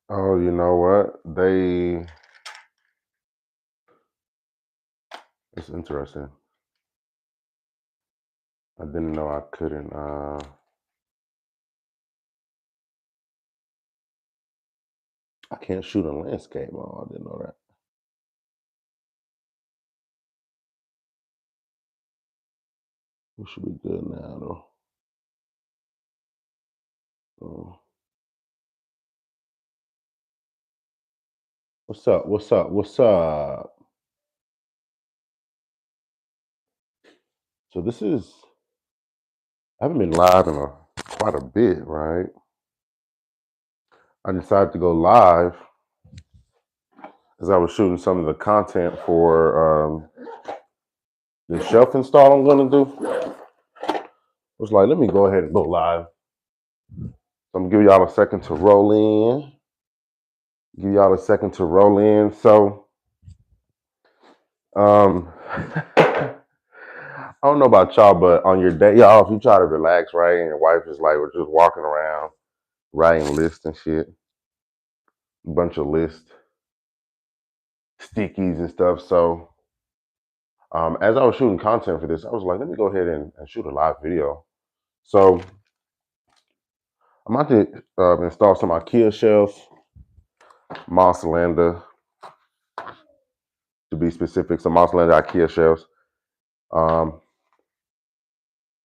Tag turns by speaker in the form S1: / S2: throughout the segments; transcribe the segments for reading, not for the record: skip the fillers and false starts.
S1: Oh, you know what? It's interesting. I didn't know I couldn't. I can't shoot a landscape. Oh, I didn't know that. We should be good now, though. Oh. What's up? What's up? What's up? So I haven't been live in quite a bit, right? I decided to go live as I was shooting some of the content for the shelf install I'm going to do. I was like, let me go ahead and go live. So I'm gonna give y'all a second to roll in. So, I don't know about y'all, but on your day off, you try to relax, right? And your wife is like, we're just walking around, writing lists and shit, a bunch of lists, stickies and stuff. So, as I was shooting content for this, I was like, let me go ahead and shoot a live video. So, I'm about to install some IKEA shelves, Moss Landa, to be specific, some Moss Landa IKEA shelves.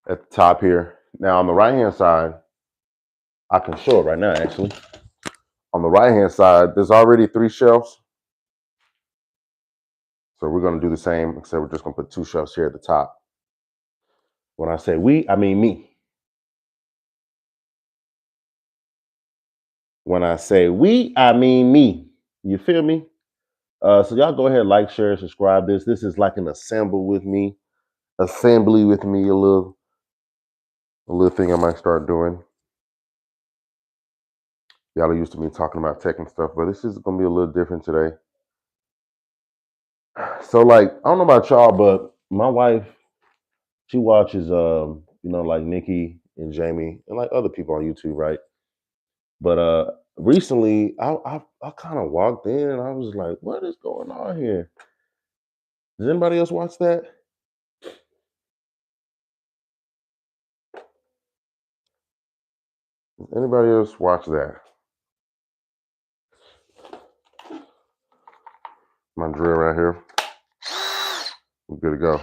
S1: At the top here. Now on the right hand side, I can show it right now actually. On the right hand side, there's already 3 shelves. So we're gonna do the same, except we're just gonna put 2 shelves here at the top. When I say we, I mean me. When I say we, I mean me. You feel me? So y'all go ahead, like, share, subscribe. This is like an assembly with me, a little thing I might start doing. Y'all are used to me talking about tech and stuff, but this is gonna be a little different today. So like, I don't know about y'all, but my wife, she watches like Nikki and Jamie and like other people on YouTube, right? But recently I kind of walked in and I was like, what is going on here? Does anybody else watch that? Does anybody else watch that? My drill right here. We're good to go.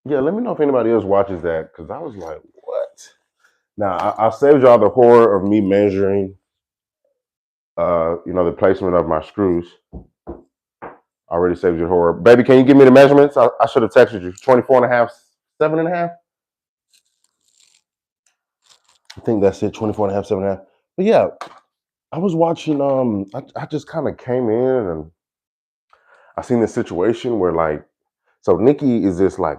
S1: Yeah, let me know if anybody else watches that, because I was like, what? Now I saved y'all the horror of me measuring the placement of my screws. I already saved you the horror. Baby, can you give me the measurements? I should have texted you. 24 and a half, 7.5. I think that's it, 24 and a half, 7.5. But yeah, I was watching, I just kind of came in and I seen this situation where like, so Nikki is this like,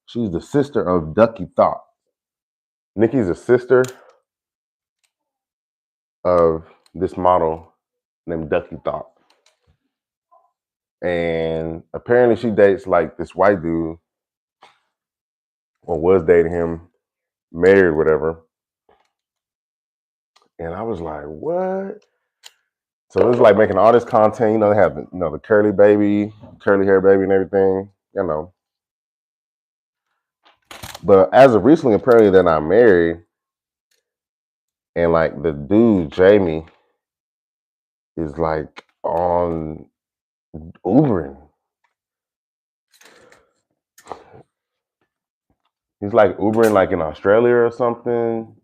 S1: she's the sister of Ducky Thot. Nikki's a sister of this model named Ducky Thot. And apparently she dates like this white dude, or was dating him, married, whatever. And I was like, what? So it was like making all this content, they have the curly hair baby and everything. But as of recently, apparently they're not married. And like the dude, Jamie, is like on Ubering. He's like Ubering like in Australia or something.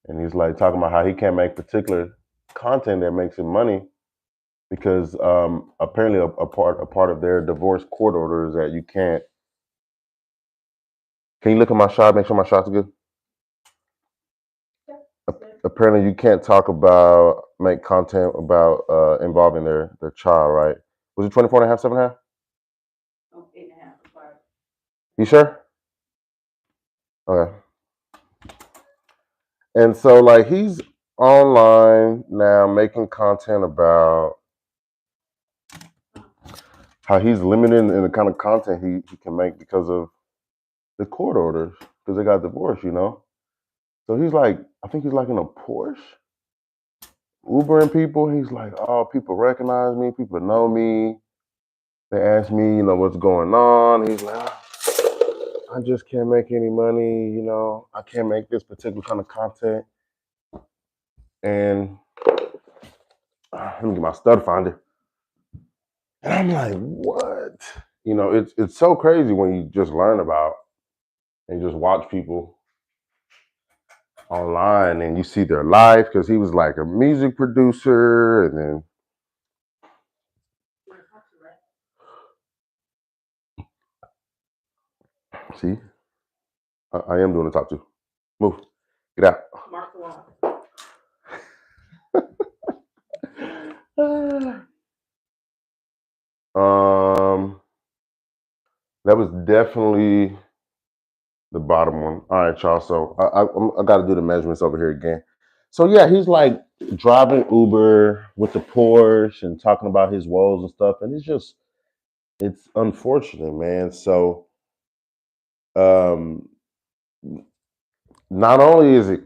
S1: And he's like talking about how he can't make particular content that makes him money because apparently a part of their divorce court order is that you can't. Can you look at my shot, make sure my shot's good? Apparently you can't make content about involving their child, right? Was it 24 and a half, 7.5? Oh, 8.5. You sure? Okay. And so like he's online now making content about how he's limited in the kind of content he can make because of the court orders, because they got divorced. So he's like, I think he's like in a Porsche, Ubering people. He's like, oh, people recognize me, people know me. They ask me, what's going on. He's like, I just can't make any money, I can't make this particular kind of content. And let me get my stud finder. And I'm like, what? It's so crazy when you just learn about and just watch people online and you see their life, because he was like a music producer, and then see, I am doing the top two. Move, get out. Mark the wall. That was definitely the bottom one. All right, y'all. So I got to do the measurements over here again. So yeah, he's like driving Uber with the Porsche and talking about his woes and stuff, and it's unfortunate, man. So not only is it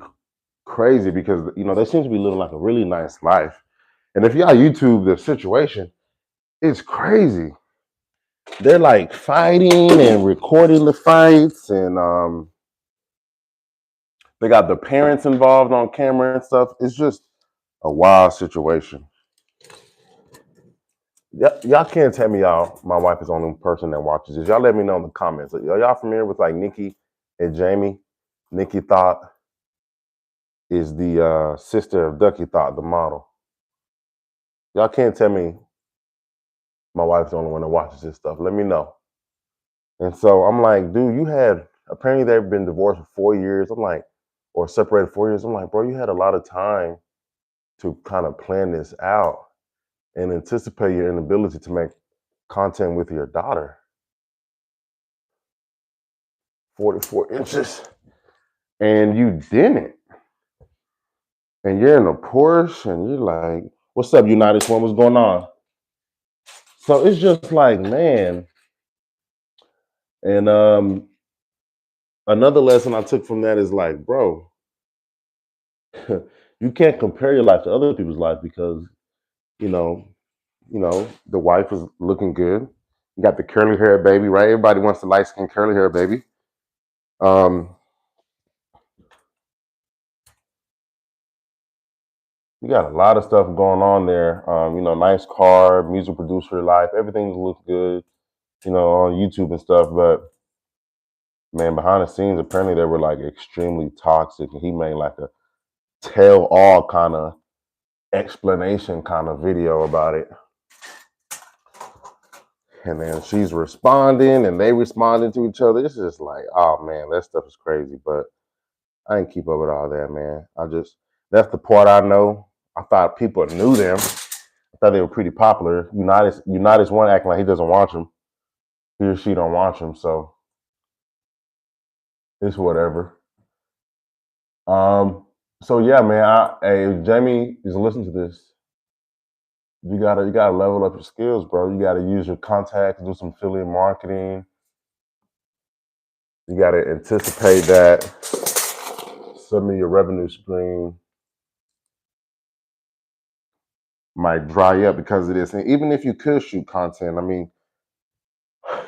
S1: crazy because they seem to be living like a really nice life, and if y'all YouTube the situation, it's crazy. They're like fighting and recording the fights, and they got the parents involved on camera and stuff. It's just a wild situation. Y'all can't tell me my wife is the only person that watches this. Y'all let me know in the comments. Are y'all familiar with like Nikki and Jamie? Nikki Thot is the sister of Ducky Thot, the model. Y'all can't tell me my wife's the only one that watches this stuff. Let me know. And so I'm like, dude, apparently they've been divorced for 4 years. I'm like, or separated 4 years. I'm like, bro, you had a lot of time to kind of plan this out and anticipate your inability to make content with your daughter. 44 inches. And you didn't. And you're in a Porsche and you're like, what's up, United One? What's going on? So it's just like, man. And another lesson I took from that is like, bro, you can't compare your life to other people's life because, the wife is looking good. You got the curly hair baby, right? Everybody wants the light skin curly hair baby. You got a lot of stuff going on there. Nice car, music producer life, everything looks good, on YouTube and stuff. But man, behind the scenes, apparently they were like extremely toxic, and he made like a tell all kind of explanation kind of video about it. And then she's responding and they responding to each other. It's just like, oh man, that stuff is crazy. But I ain't keep up with all that, man. That's the part I know. I thought people knew them. I thought they were pretty popular. United's one acting like he doesn't watch them. He or she don't watch them, so it's whatever. So yeah, man. If Jamie is listening to this, you gotta level up your skills, bro. You gotta use your contacts, do some affiliate marketing. You gotta anticipate that some of your revenue stream might dry up because of this. And even if you could shoot content, I mean,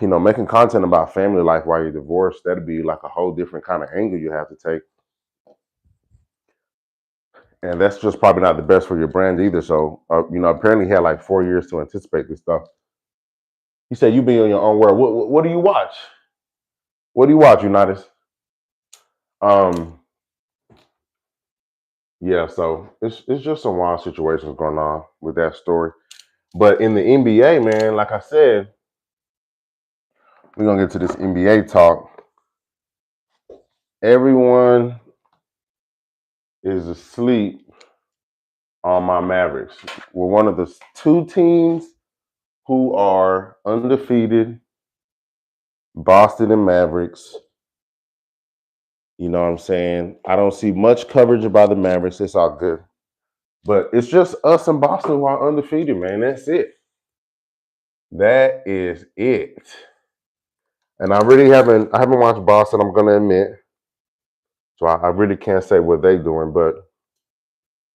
S1: making content about family life while you're divorced, that'd be like a whole different kind of angle you have to take. And that's just probably not the best for your brand either. So, apparently he had like 4 years to anticipate this stuff. He said, you be in your own world. What do you watch? What do you watch, Unitas? Yeah, so it's just some wild situations going on with that story. But in the NBA, man, like I said, we're going to get to this NBA talk. Everyone is asleep on my Mavericks. We're one of the two teams who are undefeated, Boston and Mavericks. You know what I'm saying? I don't see much coverage about the Mavericks. It's all good. But it's just us and Boston who are undefeated, man. That's it. That is it. And I haven't watched Boston, I'm gonna admit. So I really can't say what they're doing, but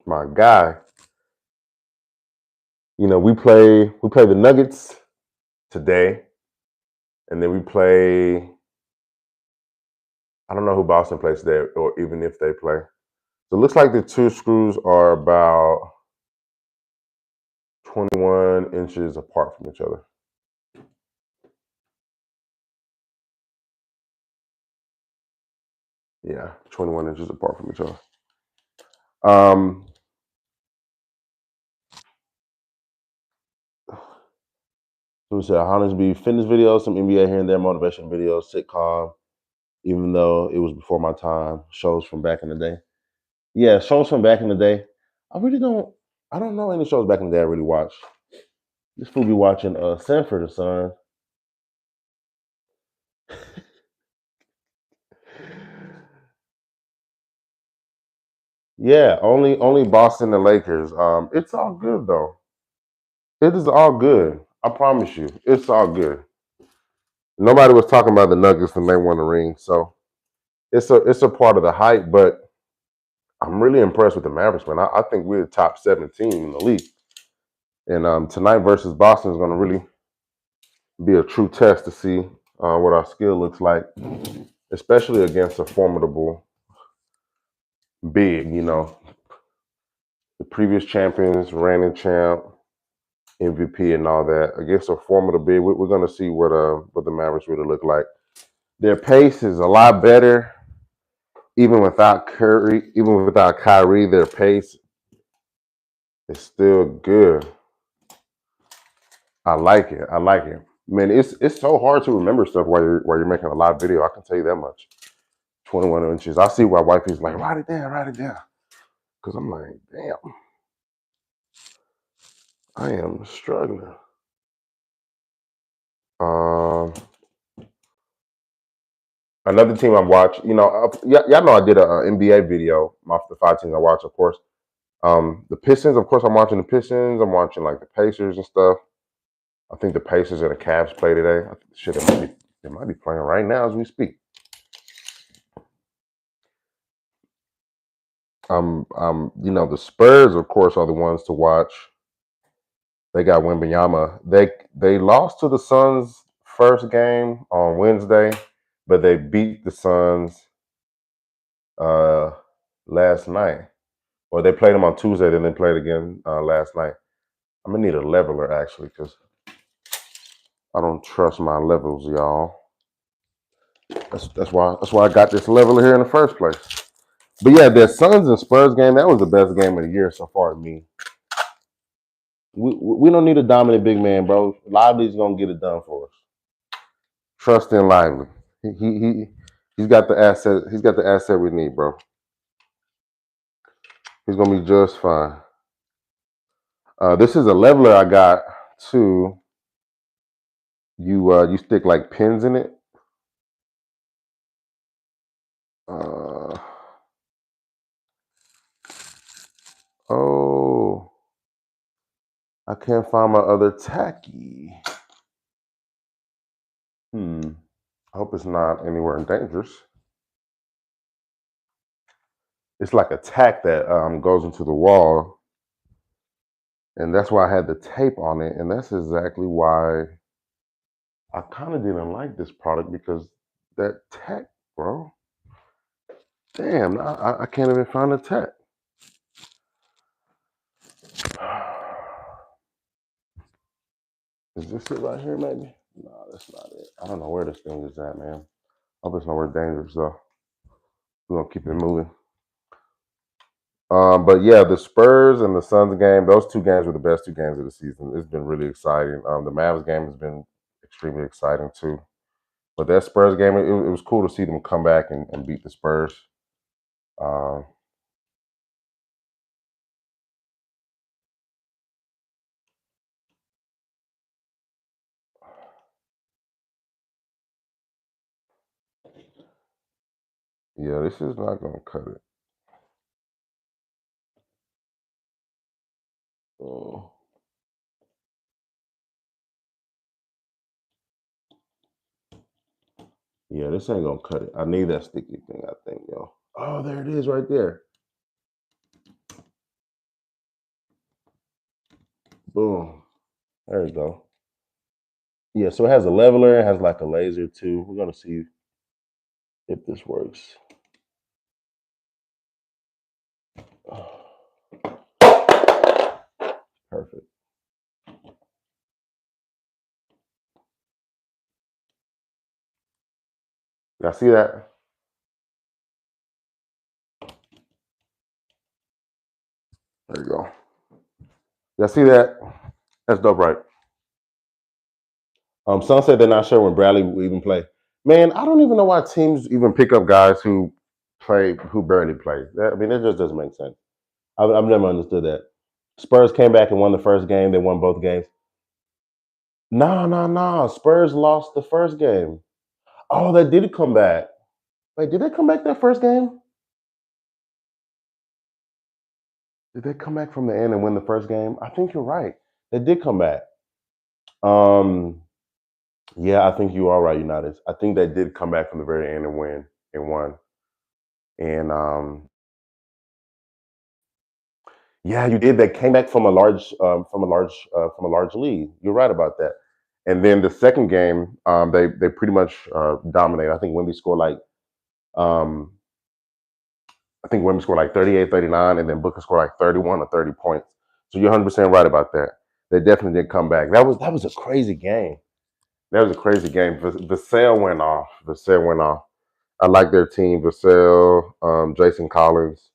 S1: my guy, we play the Nuggets today, and then we play. I don't know who Boston plays today, or even if they play. So it looks like the two screws are about 21 inches apart from each other. Yeah, 21 inches apart from each other. So we said Hornsby fitness videos, some NBA here and there, motivation videos, sitcom, even though it was before my time, shows from back in the day. Yeah, shows from back in the day. I don't know any shows back in the day I really watched. This fool be watching Sanford and Son. Yeah, only Boston and Lakers. It's all good though. It is all good. I promise you, it's all good. Nobody was talking about the Nuggets and they won the ring, so it's a part of the hype. But I'm really impressed with the Mavericks, man. I think we're the top 17 in the league, and tonight versus Boston is going to really be a true test to see what our skill looks like, especially against a formidable big. The previous champions, reigning champ, MVP, and all that against a formidable big. We're going to see what the Mavericks really look like. Their pace is a lot better, even without Curry, even without Kyrie. Their pace is still good. I like it. I like it. Man, it's so hard to remember stuff while you're making a live video. I can tell you that much. 21 inches. I see why wifey's like, write it down, write it down. Because I'm like, damn, I am struggling. Um, Another team I watched, y'all know I did a NBA video, the 5 teams I watch, of course. The Pistons, of course, I'm watching the Pistons. I'm watching like the Pacers and stuff. I think the Pacers and the Cavs play today. Shit, they might be playing right now as we speak. The Spurs, of course, are the ones to watch. They got Wembanyama. They lost to the Suns first game on Wednesday, but they beat the Suns last night. Or they played them on Tuesday, then they played again last night. I'm gonna need a leveler actually, because I don't trust my levels, y'all. That's why I got this leveler here in the first place. But yeah, the Suns and Spurs game, that was the best game of the year so far to me. We don't need a dominant big man, bro. Lively's gonna get it done for us. Trust in Lively. He's got the asset. He's got the asset we need, bro. He's gonna be just fine. This is a leveler I got too. You stick like pins in it. Oh, I can't find my other tacky. I hope it's not anywhere dangerous. It's like a tack that goes into the wall, and that's why I had the tape on it, and that's exactly why I kind of didn't like this product, because that tack, bro. Damn, I can't even find the tack. Is this it right here, maybe? No, that's not it. I don't know where this thing is at, man. I hope it's nowhere dangerous, though. We're gonna keep it moving. But yeah, the Spurs and the Suns game, those two games were the best 2 games of the season. It's been really exciting. The Mavs game has been extremely exciting too. But that Spurs game, it was cool to see them come back and beat the Spurs. Yeah, this is not going to cut it. Oh. Yeah, this ain't gonna cut it. I need that sticky thing, I think, yo. Oh, there it is right there. Boom. There you go. Yeah, so it has a leveler, it has like a laser too. We're gonna see if this works. Perfect. Y'all see that? There you go. Y'all see that? That's dope, right? Some said they're not sure when Bradley will even play. Man, I don't even know why teams even pick up guys who barely play. I mean, it just doesn't make sense. I've never understood that. Spurs came back and won the first game. They won both games. No. Spurs lost the first game. Oh, they did come back. Wait, did they come back that first game? Did they come back from the end and win the first game? I think you're right. They did come back. Yeah, I think you are right, United. I think they did come back from the very end and win and won. And yeah, you did. They came back from a large lead. You're right about that. And then the second game, they pretty much dominated. I think Wemby scored like um, 38, 39, and then Booker scored like 31 or 30 points. So you're 100% right about that. They definitely did come back. That was a crazy game. That was a crazy game. Vassell went off. Vassell went off. I like their team. Vassell, Jason Collins,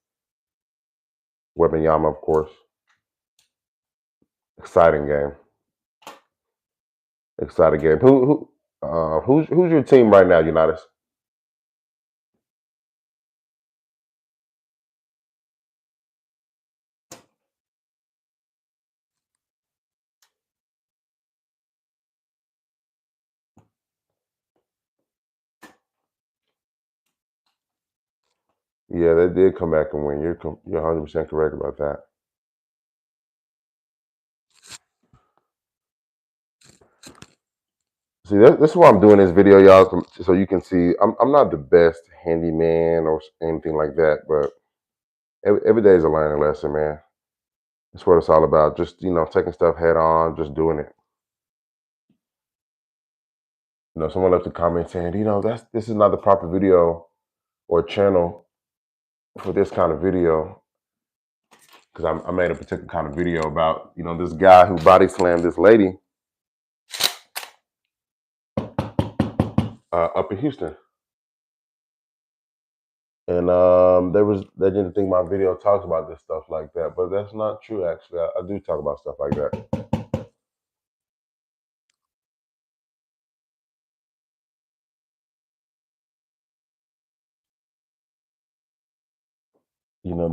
S1: Wembanyama, of course. Exciting game. Exciting game. Who's your team right now, Unitas? Yeah, they did come back and win. You're 100% correct about that. See, this is why I'm doing this video, y'all, so you can see. I'm not the best handyman or anything like that, but every day is a learning lesson, man. That's what it's all about. Just taking stuff head on, just doing it. Someone left a comment saying, this is not the proper video or channel for this kind of video, because I made a particular kind of video about this guy who body slammed this lady up in Houston. And they didn't think my video talks about this stuff like that, but that's not true. Actually, I do talk about stuff like that.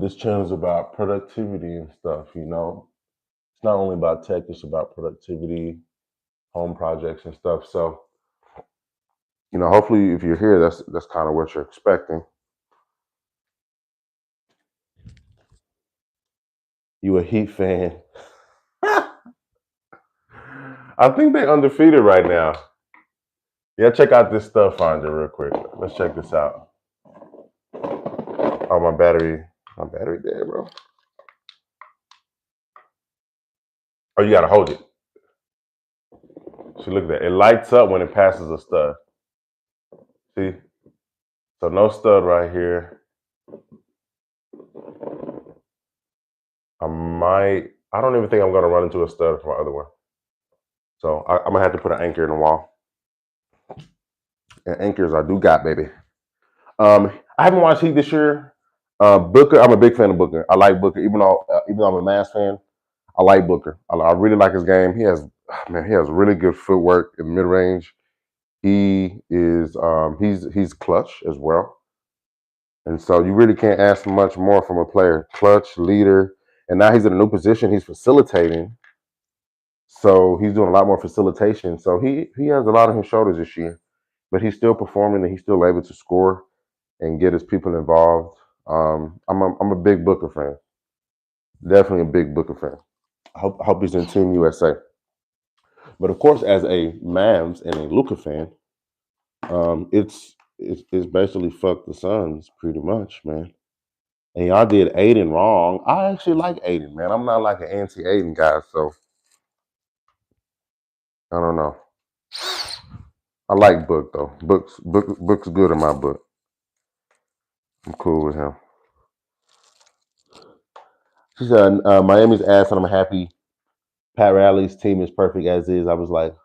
S1: This channel is about productivity and stuff. It's not only about tech; it's about productivity, home projects and stuff. So, hopefully, if you're here, that's kind of what you're expecting. You a Heat fan? I think they're undefeated right now. Yeah, check out this stuff finder real quick. Let's check this out. Oh, my battery dead, bro. Oh, you gotta hold it. See, look at that. It lights up when it passes a stud. See? So no stud right here. I don't even think I'm gonna run into a stud for my other one. So I'm gonna have to put an anchor in the wall. And anchors I do got, baby. I haven't watched Heat this year. Booker, I'm a big fan of Booker. I like Booker, even though I'm a Mavs fan. I like Booker. I really like his game. He has really good footwork in mid range. He is he's clutch as well. And so you really can't ask much more from a player. Clutch, leader, and now he's in a new position. He's facilitating. So he's doing a lot more facilitation. So he has a lot on his shoulders this year. But he's still performing and he's still able to score and get his people involved. I'm a big Booker fan. Definitely a big Booker fan. I hope he's in Team USA. But of course, as a Mavs and a Luka fan, It's basically fuck the Suns pretty much, man. And y'all did Aiden wrong. I actually like Aiden, man. I'm not like an anti-Aiden guy, so I don't know. I like Book though. Book's good in my book. I'm cool with him. She said Miami's ass, and I'm happy. Pat Riley's team is perfect as is. I was like,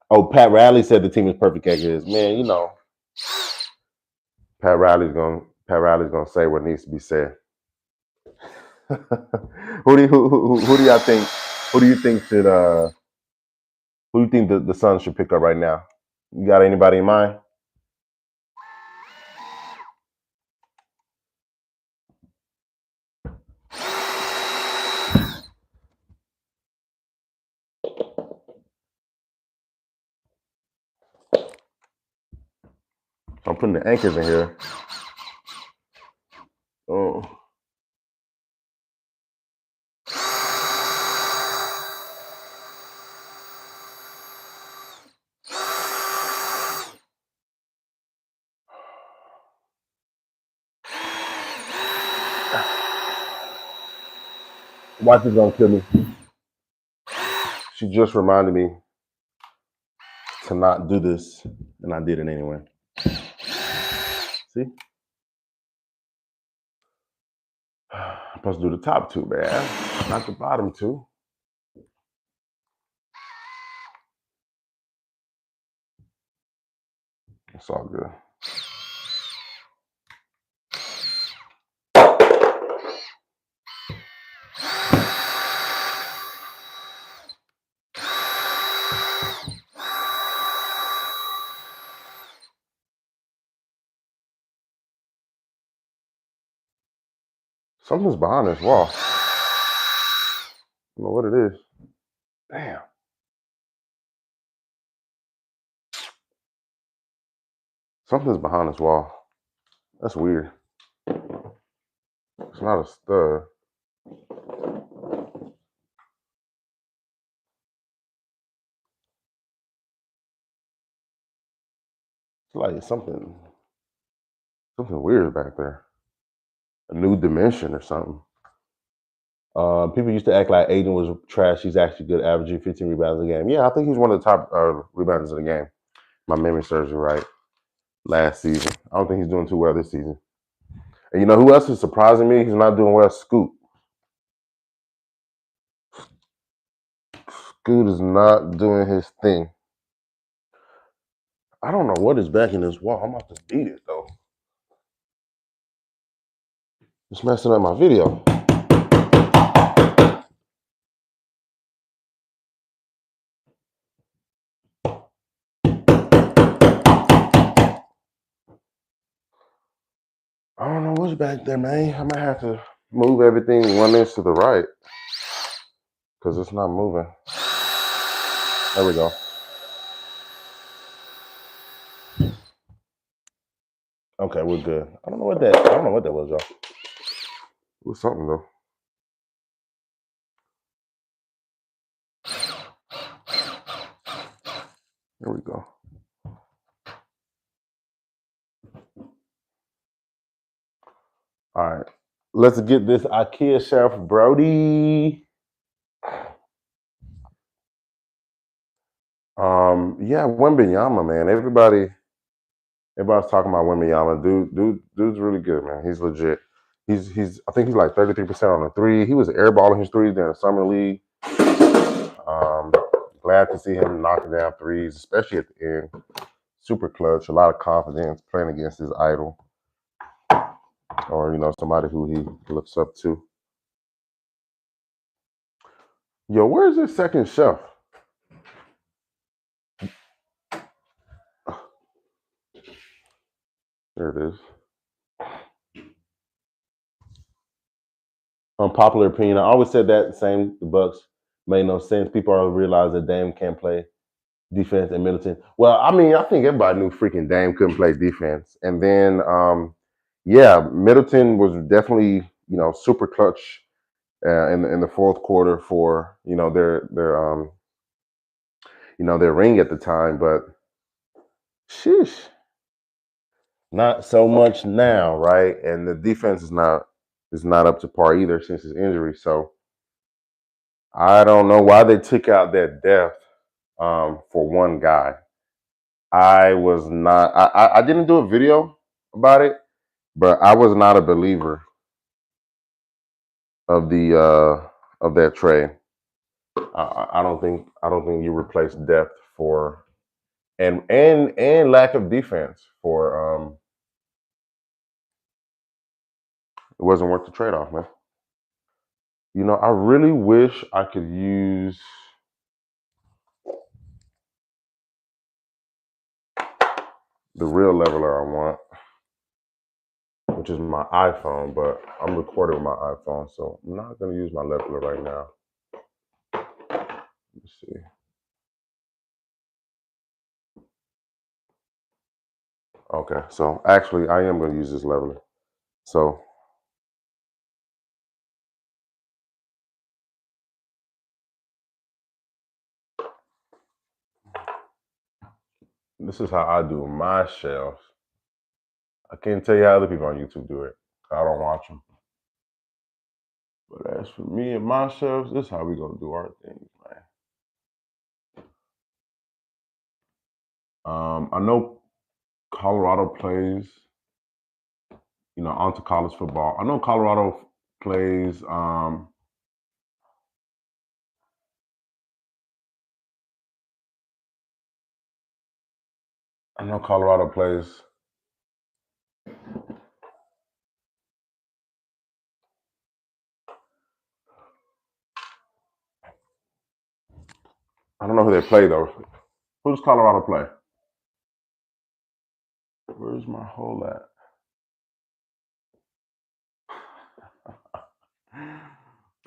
S1: oh, Pat Riley said the team is perfect as is. Man, you know, Pat Riley's gonna say what needs to be said. Who do y'all think? Who do you think should? Who do you think the Suns should pick up right now? You got anybody in mind? I'm putting the anchors in here. Oh. Watch is gonna kill me. She just reminded me to not do this, and I did it anyway. See? I'm supposed to do the top two, man, not the bottom two. It's all good. Something's behind this wall. I don't know what it is. Damn. Something's behind this wall. That's weird. It's not a stud. It's like something weird back there. A new dimension or something. People used to act like Aiden was trash. He's actually good, averaging 15 rebounds a game. Yeah, I think he's one of the top rebounders of the game. My memory serves me right. Last season, I don't think he's doing too well this season. And you know who else is surprising me? He's not doing well. Scoot. Scoot is not doing his thing. I don't know what is back in this wall. I'm about to beat it though. It's messing up my video. I don't know what's back there, man. I might have to move everything 1 inch to the right because it's not moving. There we go. Okay, we're good. I don't know what that was, y'all. It was something though. There we go. All right. Let's get this IKEA chef Brody. Yeah, Wembanyama, man. Everybody's talking about Wembanyama. Dude's really good, man. He's legit. I think he's like 33% on the three. He was airballing his threes during the summer league. Glad to see him knocking down threes, especially at the end. Super clutch, a lot of confidence playing against his idol. Or, you know, somebody who he looks up to. Yo, where's this second chef? There it is. Unpopular opinion. I always said that the Bucks made no sense. People already realize that Dame can't play defense and Middleton. Well, I mean, I think everybody knew freaking Dame couldn't play defense. And then yeah, Middleton was definitely, you know, super clutch in the fourth quarter for, you know, their ring at the time, but Sheesh. Not so much now, right? And the defense is not up to par either since his injury. So I don't know why they took out that depth for one guy. I was not. I didn't do a video about it, but I was not a believer of the of that trade. I don't think you replace depth for and lack of defense for it wasn't worth the trade off, man. I really wish I could use the real leveler I want, which is my iPhone, but I'm recording with my iPhone, so I'm not gonna use my leveler right now. Let's see. Okay, so actually I am gonna use this leveler. So this is how I do my shelves. I can't tell you how other people on YouTube do it. I don't watch them. But as for me and my shelves, this is how we gonna do our things, man. I know Colorado plays, onto college football. I know Colorado plays. I know Colorado plays. I don't know who they play though. Who does Colorado play? Where's my hole at?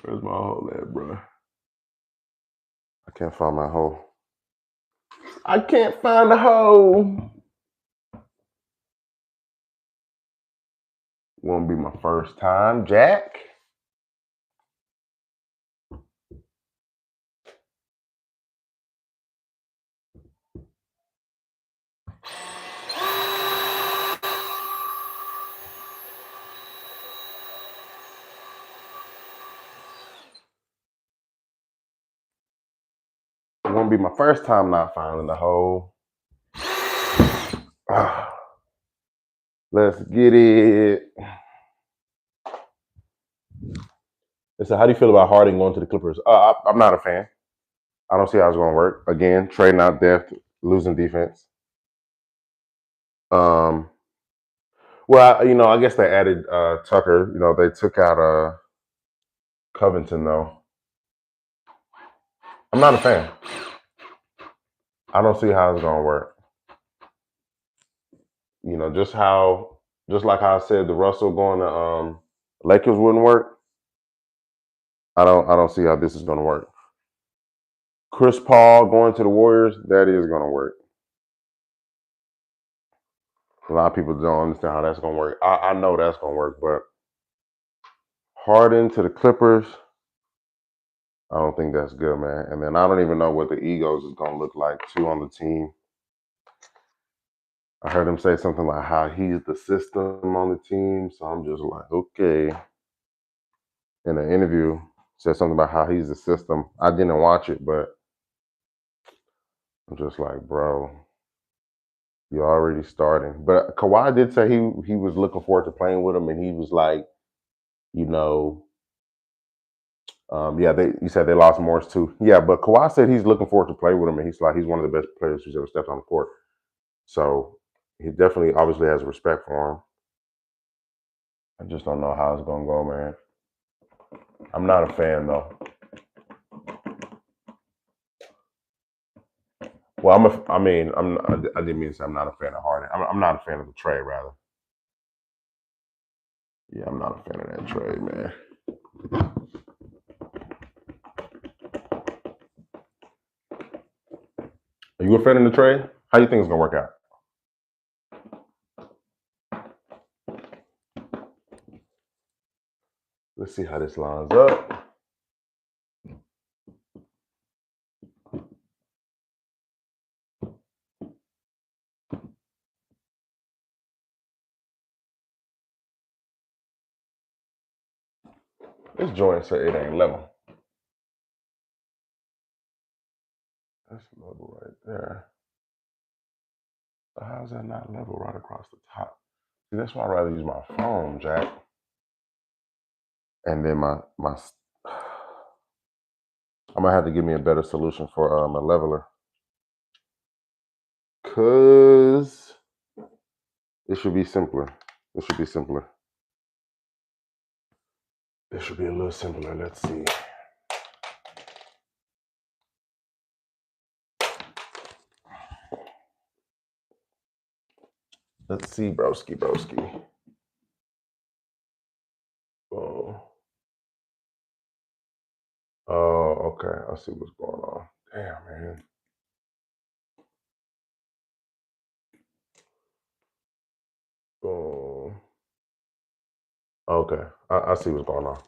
S1: Where's my hole at, bro? I can't find my hole. I can't find the hole. Won't be my first time, Jack. It won't be my first time not finding the hole. Let's get it. So, how do you feel about Harden going to the Clippers? I'm not a fan. I don't see how it's going to work. Again, trading out depth, losing defense. Well, I guess they added Tucker. They took out Covington though. I'm not a fan. I don't see how it's gonna work. Just like how I said, the Russell going to Lakers wouldn't work. I don't see how this is gonna work. Chris Paul going to the Warriors, that is gonna work. A lot of people don't understand how that's gonna work. I know that's gonna work, but Harden to the Clippers, I don't think that's good, man. And then I don't even know what the egos is gonna look like too on the team. I heard him say something like how he's the system on the team, so I'm just like, okay. In an interview, said something about how he's the system. I didn't watch it, but I'm just like, bro, you're already starting. But Kawhi did say he was looking forward to playing with him, and he was like, you said they lost Morris too. Yeah, but Kawhi said he's looking forward to play with him, and he's one of the best players who's ever stepped on the court. So he definitely, obviously, has respect for him. I just don't know how it's gonna go, man. I'm not a fan though. Well, I didn't mean to say I'm not a fan of Harden. I'm not a fan of the trade, rather. Yeah, I'm not a fan of that trade, man. Are you a fan of the trade? How do you think it's gonna work out? Let's see how this lines up. This joint said it ain't level. That's level right there. So how's that not level right across the top? See, that's why I'd rather use my phone, Jack. And then my I'm gonna have to give me a better solution for my leveler. Cause it should be simpler. It should be simpler. It should be a little simpler. Let's see. Let's see, broski. Oh, okay. I see what's going on. Damn, man. Boom. Okay, I see what's going on.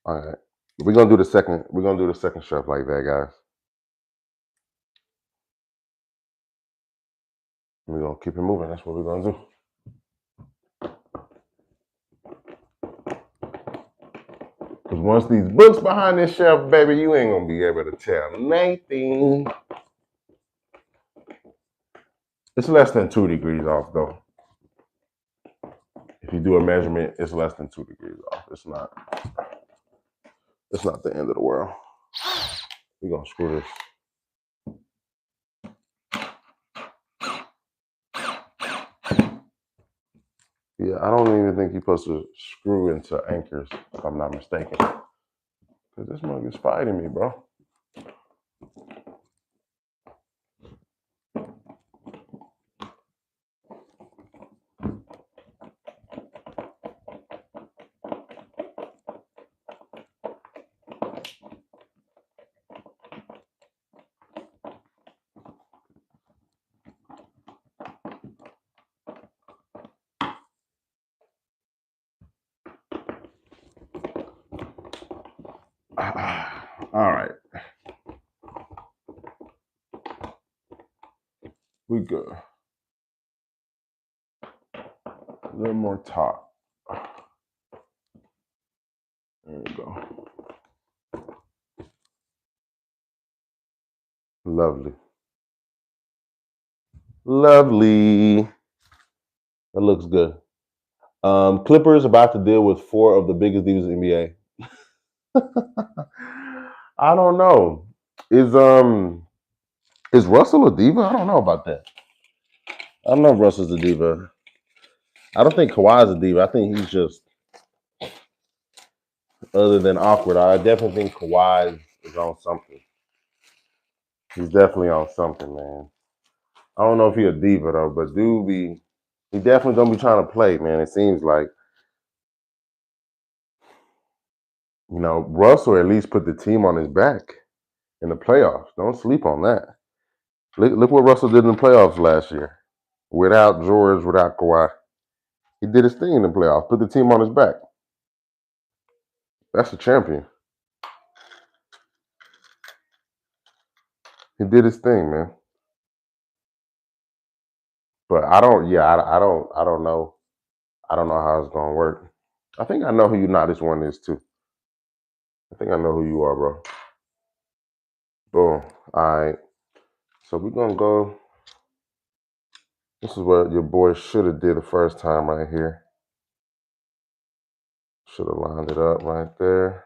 S1: All right, we're gonna do the second. We're gonna do the second chef like that, guys. We're gonna keep it moving. That's what we're gonna do. Because once these books behind this shelf, baby, you ain't gonna be able to tell nothing. It's less than 2 degrees off, though. If you do a measurement, it's less than 2 degrees off. It's not. It's not the end of the world. We're gonna screw this. Yeah, I don't even think you're supposed to screw into anchors, if I'm not mistaken. Because this mug is fighting me, bro. All right. We good. A little more top. There we go. Lovely. Lovely. That looks good. Clippers about to deal with 4 of the biggest divas in the NBA. I don't know. Is Russell a diva? I don't know about that. I don't know if Russell's a diva. I don't think Kawhi's a diva. I think he's just, other than awkward, I definitely think Kawhi is on something. He's definitely on something, man. I don't know if he's a diva though, but he definitely don't be trying to play, man. It seems like, Russell at least put the team on his back in the playoffs. Don't sleep on that. Look what Russell did in the playoffs last year. Without George, without Kawhi. He did his thing in the playoffs, put the team on his back. That's a champion. He did his thing, man. But I don't know. I don't know how it's gonna work. I think I know who you not this one is too. I think I know who you are, bro. Boom. All right. So we're gonna go. This is what your boy should have did the first time right here. Should have lined it up right there.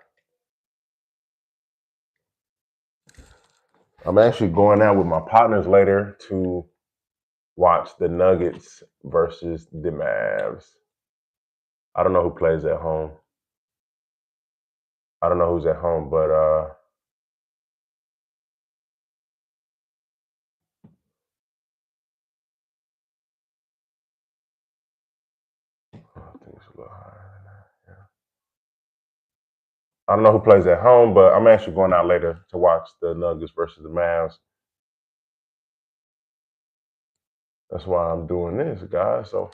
S1: I'm actually going out with my partners later to watch the Nuggets versus the Mavs. I don't know who plays at home. I don't know who's at home, but I think it's a little higher than that. Yeah. I don't know who plays at home, but I'm actually going out later to watch the Nuggets versus the Mavs. That's why I'm doing this, guys. So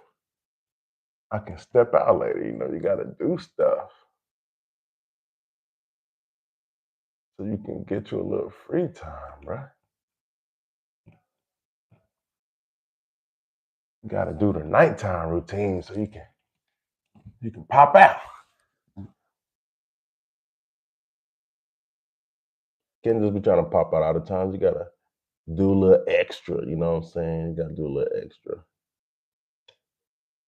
S1: I can step out later. You got to do stuff so you can get you a little free time, right? You got to do the nighttime routine so you can pop out. Can't just be trying to pop out all the time. You gotta do a little extra, you know what I'm saying? You gotta do a little extra.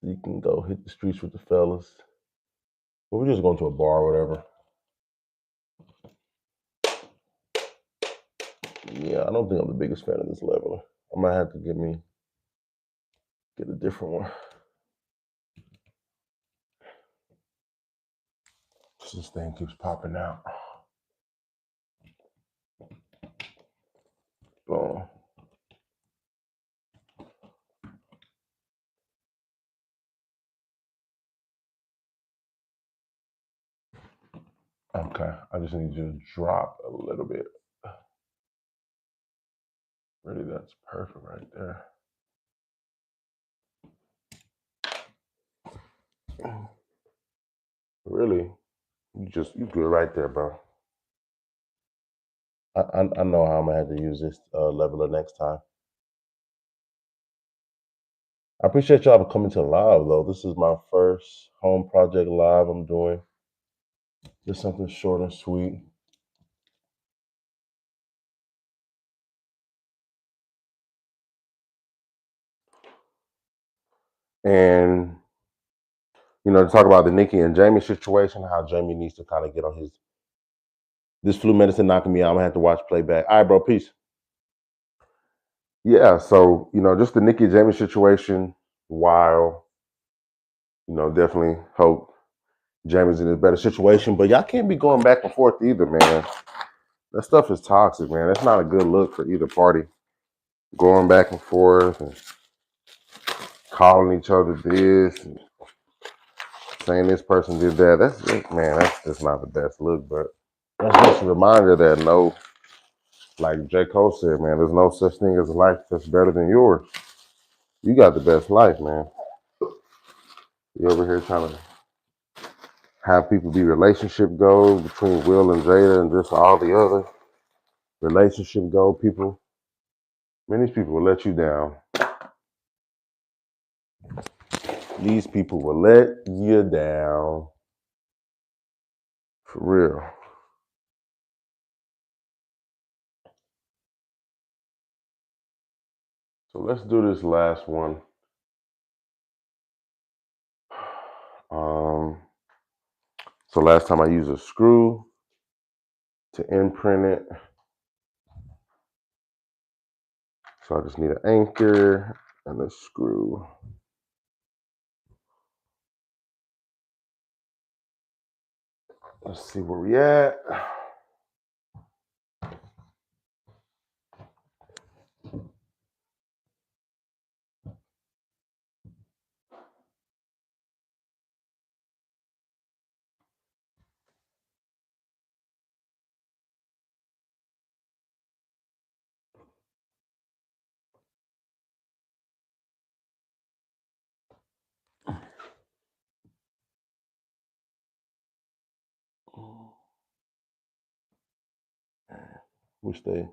S1: You can go hit the streets with the fellas. But we're just going to a bar or whatever. Yeah, I don't think I'm the biggest fan of this leveler. I might have to get a different one. This thing keeps popping out. Boom. Okay, I just need you to drop a little bit. Really, that's perfect right there. Really, you good right there, bro. I know how I'm gonna have to use this leveler next time. I appreciate y'all for coming to live though. This is my first home project live I'm doing. Just something short and sweet. And to talk about the Nikki and Jamie situation, how Jamie needs to kind of get on this flu medicine knocking me out. I'm gonna have to watch playback. All right, bro, peace. Yeah, so just the Nikki and Jamie situation, while definitely hope Jamie's in a better situation, but y'all can't be going back and forth either, man. That stuff is toxic, man. That's not a good look for either party. Going back and forth and calling each other this and saying this person did that. That's just not the best look, but that's just a reminder that like J. Cole said, man, there's no such thing as a life that's better than yours. You got the best life, man. You over here trying to have people be relationship goals between Will and Jada and just all the other relationship goal people. Man, these people will let you down. These people will let you down. For real. So let's do this last one. So last time I used a screw to imprint it. So I just need an anchor and a screw. Let's see where we at. Which day?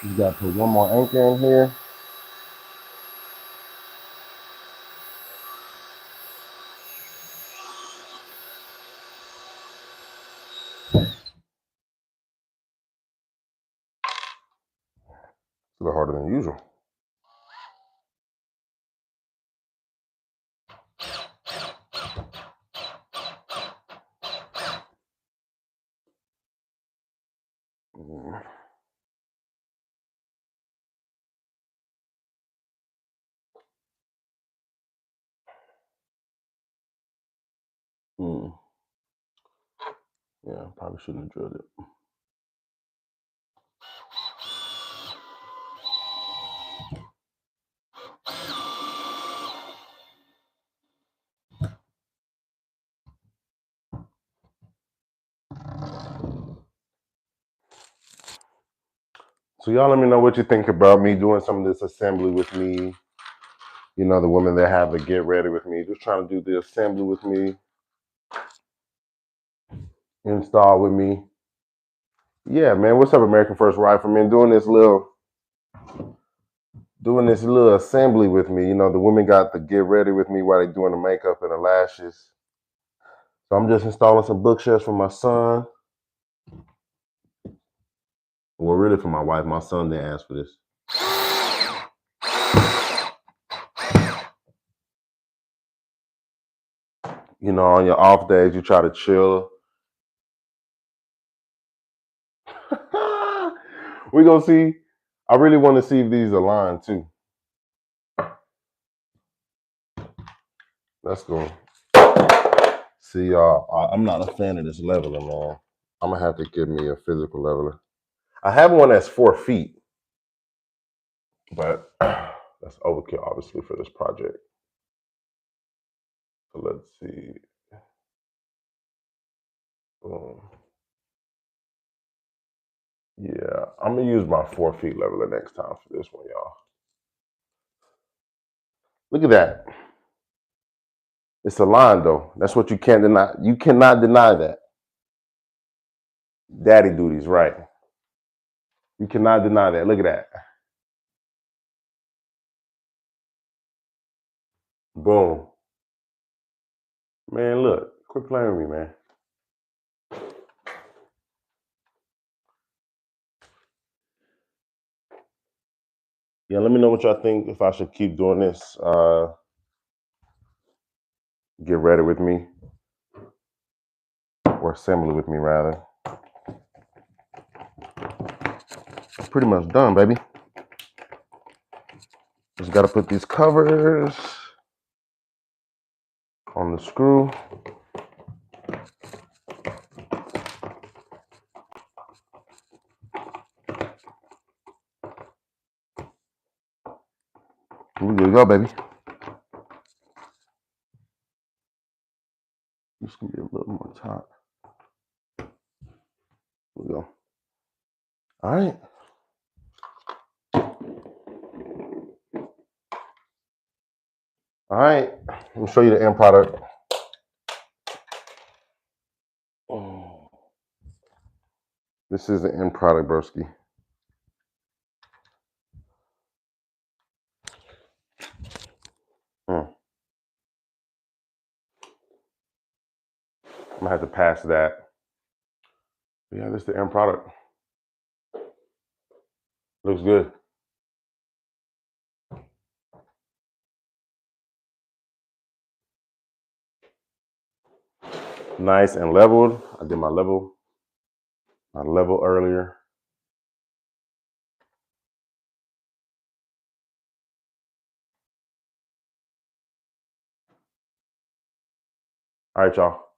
S1: You got to put one more anchor in here. It's a little harder than usual. Yeah, probably shouldn't have drilled it. So y'all let me know what you think about me doing some of this assembly with me. You know, the women that have to get ready with me. Just trying to do the assembly with me. Install with me. Yeah, man. What's up, American First Rifleman? Doing this little assembly with me. You know, the women got to get ready with me while they're doing the makeup and the lashes. So I'm just installing some bookshelves for my son. Well, really for my wife. My son didn't ask for this. You know, on your off days, you try to chill. We're going to see. I really want to see if these align too. Let's go. See, y'all, I'm not a fan of this leveler, man. I'm going to have to give me a physical leveler. I have one that's 4 feet, but that's overkill, obviously, for this project. So let's see. Yeah, I'm going to use my 4 feet leveler next time for this one, y'all. Look at that. It's aligned, though. That's what you can't deny. You cannot deny that. Daddy duties, right. You cannot deny that. Look at that. Boom. Man, look. Quit playing with me, man. Yeah, let me know what y'all think, if I should keep doing this. Get ready with me. Or assembly with me, rather. Pretty much done, baby. Just got to put these covers on the screw. We good to go, baby. Just gonna be a little more top. Here we go. All right. All right. Let me show you the end product. This is the end product, broski. I'm gonna have to pass that. Yeah, this is the end product. Looks good. Nice and leveled. I did my level earlier. All right, y'all.